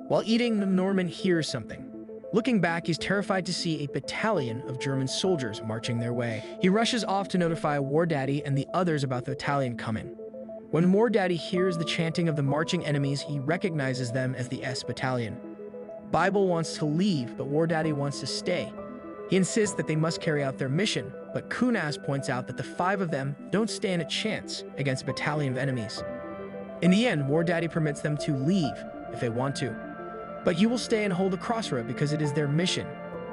While eating, Norman hears something. Looking back, he's terrified to see a battalion of German soldiers marching their way. He rushes off to notify War Daddy and the others about the battalion coming. When War Daddy hears the chanting of the marching enemies, he recognizes them as the S Battalion. Bible wants to leave, but War Daddy wants to stay. He insists that they must carry out their mission, but Kunas points out that the 5 of them don't stand a chance against a battalion of enemies. In the end, War Daddy permits them to leave if they want to. But he will stay and hold the crossroad because it is their mission,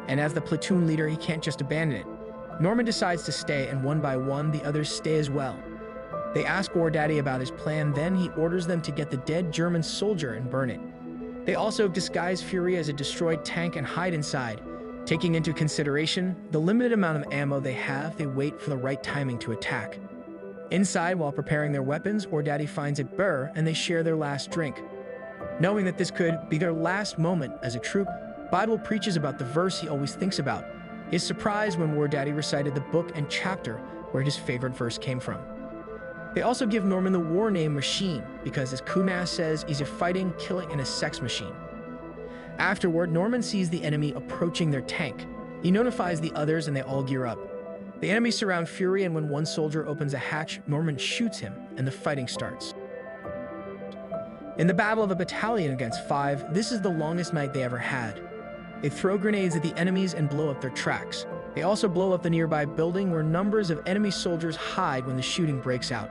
and as the platoon leader, he can't just abandon it. Norman decides to stay, and one by one, the others stay as well. They ask War Daddy about his plan, then he orders them to get the dead German soldier and burn it. They also disguise Fury as a destroyed tank and hide inside. Taking into consideration the limited amount of ammo they have, they wait for the right timing to attack. Inside, while preparing their weapons, War Daddy finds a beer and they share their last drink. Knowing that this could be their last moment as a troop, Bible preaches about the verse he always thinks about. He is surprised when War Daddy recited the book and chapter where his favorite verse came from. They also give Norman the war name Machine because, as Kunas says, he's a fighting, killing, and a sex machine. Afterward, Norman sees the enemy approaching their tank. He notifies the others and they all gear up. The enemy surround Fury, and when one soldier opens a hatch, Norman shoots him and the fighting starts. In the battle of a battalion against 5, this is the longest night they ever had. They throw grenades at the enemies and blow up their tracks. They also blow up the nearby building where numbers of enemy soldiers hide when the shooting breaks out.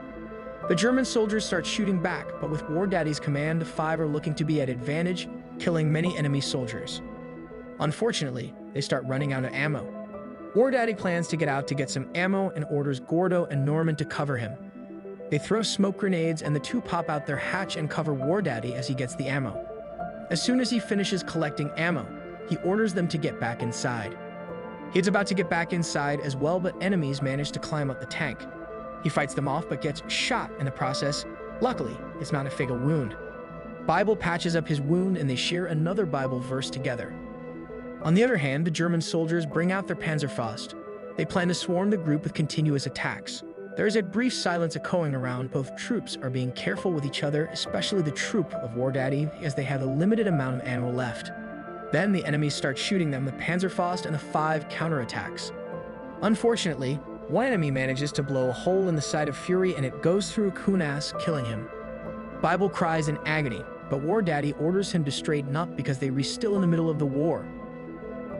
The German soldiers start shooting back, but with War Daddy's command, the 5 are looking to be at advantage, killing many enemy soldiers. Unfortunately, they start running out of ammo. War Daddy plans to get out to get some ammo and orders Gordo and Norman to cover him. They throw smoke grenades and the 2 pop out their hatch and cover War Daddy as he gets the ammo. As soon as he finishes collecting ammo, he orders them to get back inside. He's about to get back inside as well, but enemies manage to climb up the tank. He fights them off but gets shot in the process. Luckily, it's not a fatal wound. Bible patches up his wound and they share another Bible verse together. On the other hand, the German soldiers bring out their Panzerfaust. They plan to swarm the group with continuous attacks. There is a brief silence echoing around. Both troops are being careful with each other, especially the troop of War Daddy, as they have a limited amount of ammo left. Then the enemies start shooting them with Panzerfaust and the 5 counterattacks. Unfortunately, one enemy manages to blow a hole in the side of Fury and it goes through Kunas, killing him. Bible cries in agony, but War Daddy orders him to straighten up because they are still in the middle of the war.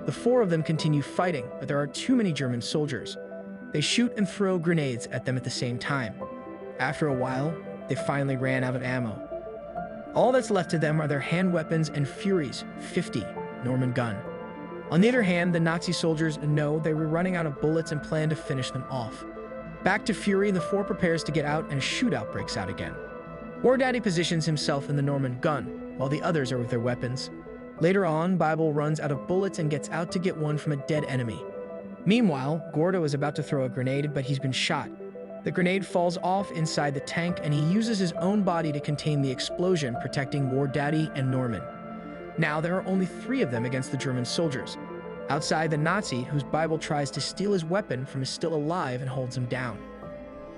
The 4 of them continue fighting, but there are too many German soldiers. They shoot and throw grenades at them at the same time. After a while, they finally ran out of ammo. All that's left to them are their hand weapons and Fury's .50 Norman gun. On the other hand, the Nazi soldiers know they were running out of bullets and plan to finish them off. Back to Fury, the 4 prepares to get out and a shootout breaks out again. War Daddy positions himself in the Norman gun, while the others are with their weapons. Later on, Bible runs out of bullets and gets out to get one from a dead enemy. Meanwhile, Gordo is about to throw a grenade, but he's been shot. The grenade falls off inside the tank and he uses his own body to contain the explosion, protecting War Daddy and Norman. Now there are only 3 of them against the German soldiers. Outside, the Nazi, whose Bible tries to steal his weapon from, is still alive and holds him down.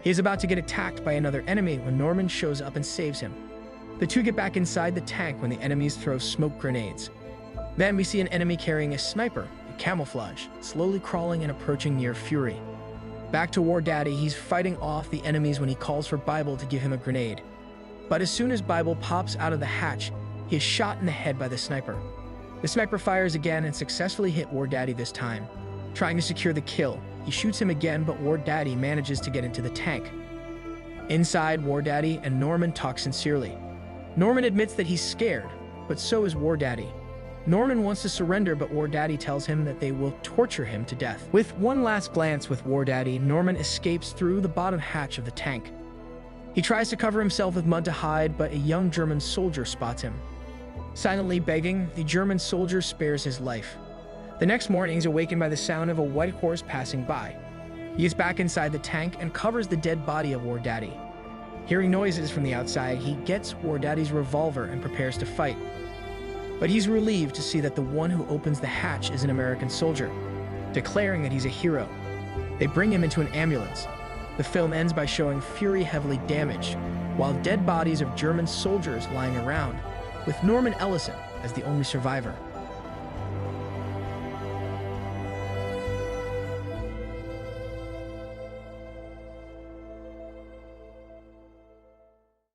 He is about to get attacked by another enemy when Norman shows up and saves him. The 2 get back inside the tank when the enemies throw smoke grenades. Then we see an enemy carrying a sniper, in camouflage, slowly crawling and approaching near Fury. Back to War Daddy, he's fighting off the enemies when he calls for Bible to give him a grenade. But as soon as Bible pops out of the hatch, he is shot in the head by the sniper. The sniper fires again and successfully hit War Daddy this time. Trying to secure the kill, he shoots him again, but War Daddy manages to get into the tank. Inside, War Daddy and Norman talk sincerely. Norman admits that he's scared, but so is War Daddy. Norman wants to surrender, but War Daddy tells him that they will torture him to death. With one last glance with War Daddy, Norman escapes through the bottom hatch of the tank. He tries to cover himself with mud to hide, but a young German soldier spots him. Silently begging, the German soldier spares his life. The next morning, he's awakened by the sound of a white horse passing by. He is back inside the tank and covers the dead body of War Daddy. Hearing noises from the outside, he gets War Daddy's revolver and prepares to fight. But he's relieved to see that the one who opens the hatch is an American soldier, declaring that he's a hero. They bring him into an ambulance. The film ends by showing Fury heavily damaged. while dead bodies of German soldiers lying around, with Norman Ellison as the only survivor.